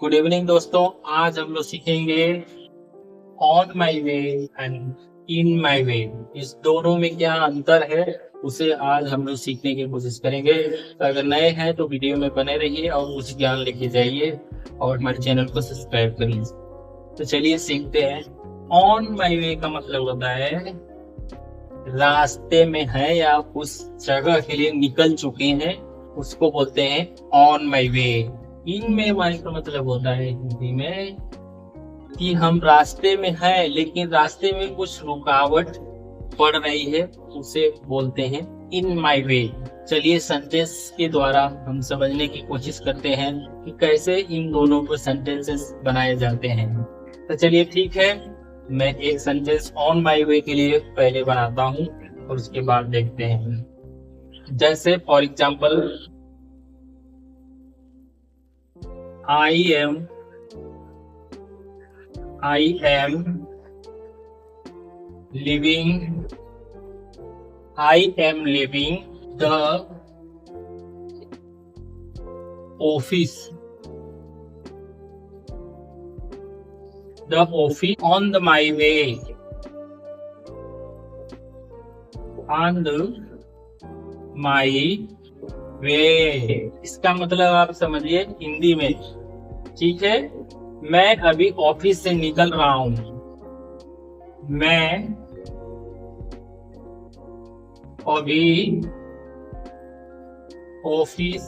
Good evening दोस्तों। आज हम लोग सीखेंगे on my way and in my वे। इस दोनों में क्या अंतर है उसे आज हम लोग सीखने की कोशिश करेंगे। अगर नए हैं तो वीडियो में बने रहिए और कुछ ज्ञान लेके जाइए और हमारे चैनल को सब्सक्राइब करिए। तो चलिए सीखते हैं। ऑन माई वे का मतलब होता है रास्ते में है या उस जगह के लिए निकल चुके हैं, उसको बोलते हैं ऑन माई वे। इन में माई का मतलब होता है हिंदी में कि हम रास्ते में हैं लेकिन रास्ते में कुछ रुकावट पड़ रही है, उसे बोलते हैं इन माई वे। चलिए सेंटेंस के द्वारा हम समझने की कोशिश करते हैं कि कैसे इन दोनों पर सेंटेंसेस बनाए जाते हैं। तो चलिए ठीक है, मैं एक सेंटेंस ऑन माई वे के लिए पहले बनाता हूँ और उसके बाद देखते हैं। जैसे for example, I am leaving the office on the my way. On the my way इसका मतलब आप समझिए हिंदी में, ठीक है। मैं अभी ऑफिस से निकल रहा हूं। मैं अभी ऑफिस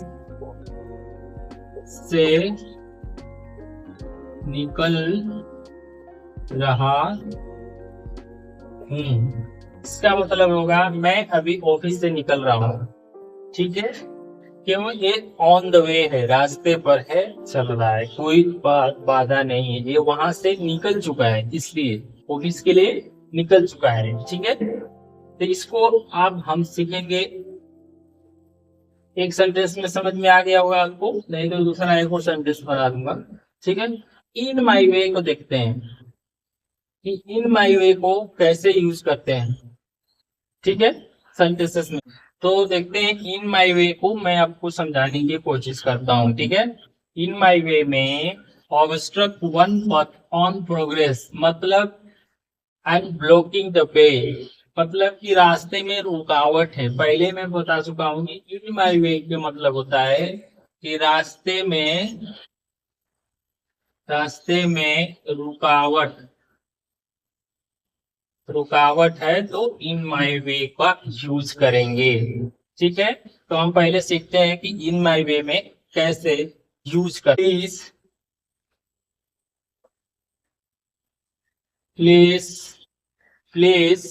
से निकल रहा हूं। इसका मतलब होगा मैं अभी ऑफिस से निकल रहा हूं, ठीक है। क्यों? ये ऑन द वे है, रास्ते पर है, चल रहा है, कोई बाधा नहीं है, ये वहां से निकल चुका है, इसलिए ऑफिस के लिए निकल चुका है, ठीक है। तो इसको अब हम सीखेंगे। एक सेंटेंस में समझ में आ गया होगा आपको, नहीं तो दूसरा एक और सेंटेंस बना दूंगा, ठीक है। इन माई वे को देखते हैं कि इन माई वे को कैसे यूज करते हैं, ठीक है, सेंटेंसेस में। तो देखते हैं इन माई वे को मैं आपको समझाने की कोशिश करता हूँ, ठीक है। इन माई वे में obstruct one path on progress, मतलब I am blocking the way, मतलब कि रास्ते में रुकावट है। पहले मैं बता चुका हूँ कि इन माई वे का मतलब होता है कि रास्ते में रुकावट है तो इन माई वे का यूज करेंगे, ठीक है। तो हम पहले सीखते हैं कि इन माई वे में कैसे यूज कर। Please please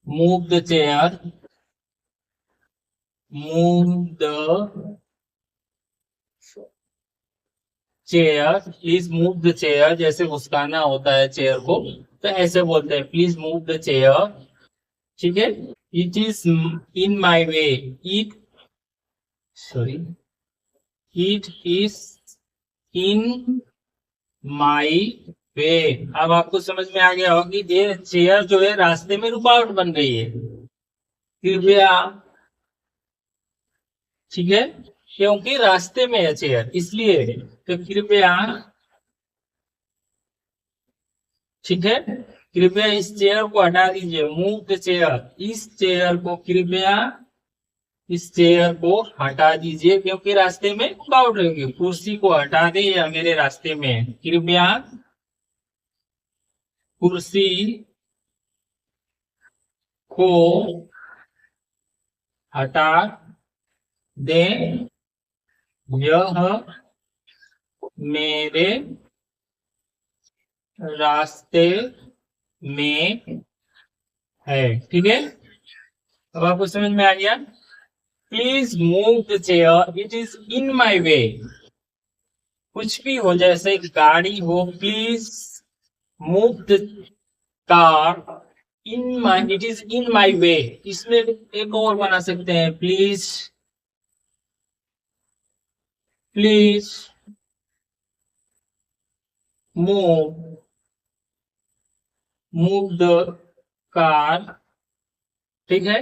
move the chair move the chair please move the chair. जैसे मुस्काना होता है चेयर को, तो ऐसे बोलते हैं प्लीज मूव द चेयर, ठीक है। It is in my way, it sorry it is in my way. अब आपको समझ में आ गया होगा कि ये चेयर जो है रास्ते में रुकावट बन गई है, कृपया, ठीक है, क्योंकि रास्ते में है चेयर इसलिए, तो कृपया, ठीक है, कृपया इस चेयर को हटा दीजिए, मूव द चेयर, इस चेयर को हटा दीजिए क्योंकि रास्ते में रुकावट रहेगी। कुर्सी को हटा दे या मेरे रास्ते में, कृपया कुर्सी को हटा दे, यह मेरे रास्ते में है, ठीक है। अब आपको समझ में आ गया। Please move the chair, it is in my way. कुछ भी हो, जैसे गाड़ी हो, please move the car in my, it is in my way. इसमें एक और बना सकते हैं, प्लीज मूव द कार, ठीक है।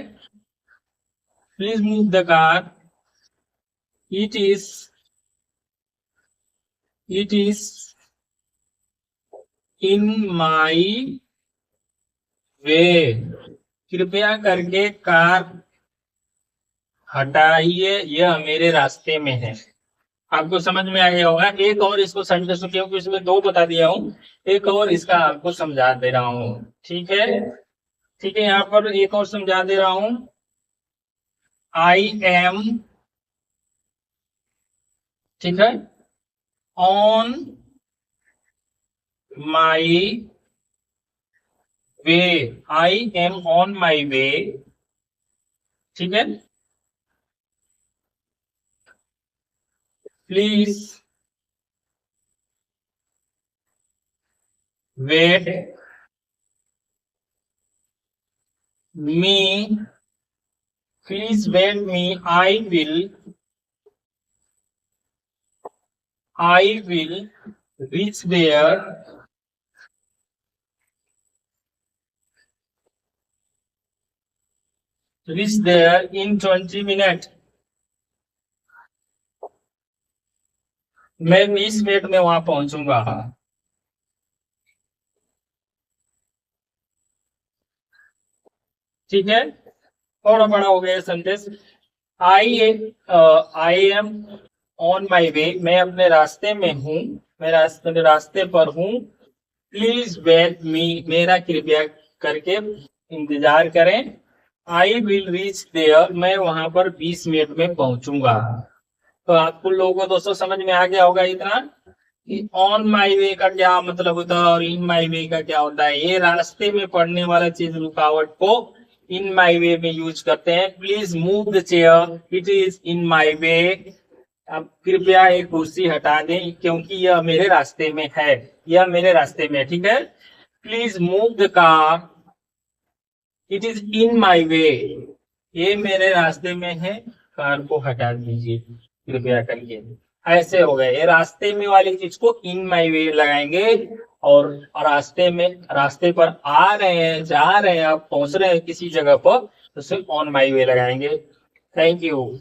Please move the car, it is it is in my way. कृपया करके कार हटाइए, यह मेरे रास्ते में है। आपको समझ में आ गया होगा। एक और इसको समझ क्योंकि इसमें दो बता दिया हूँ, एक और इसका आपको समझा दे रहा हूँ। ठीक है, ठीक है, यहाँ पर एक और समझा दे रहा हूँ। आई एम, ठीक है, on my way. I am on my way, ठीक है। Please wait me, please wait me, I will reach there in 20 minutes। मैं 20 मिनट में वहां पहुंचूंगा। ठीक है, थोड़ा बड़ा हो गया sentence. I am on my way, मैं अपने रास्ते में हूँ, मैं रास्ते पर हूँ। प्लीज वेट मी, मेरा कृपया करके इंतजार करें। आई विल रीच देयर, मैं वहां पर 20 मिनट में पहुंचूंगा। तो आपको लोगों को दोस्तों समझ में आ गया होगा इतना कि ऑन माई वे का क्या मतलब होता है और इन माई वे का क्या होता है। ये रास्ते में पड़ने वाला चीज रुकावट को इन माई वे में यूज करते हैं। Please move the chair, it is in my way. अब कृपया एक कुर्सी हटा दें क्योंकि यह मेरे रास्ते में है, यह मेरे रास्ते में है। ठीक है, please move the car, it is in my way, ये मेरे रास्ते में है, कार को हटा दीजिए कृपया करके। ऐसे हो गए, ये रास्ते में वाली चीज को इन माई वे लगाएंगे। और रास्ते पर आ रहे हैं, जा रहे हैं, आप पहुंच रहे हैं किसी जगह पर, तो सिर्फ ऑन माई वे लगाएंगे। Thank you.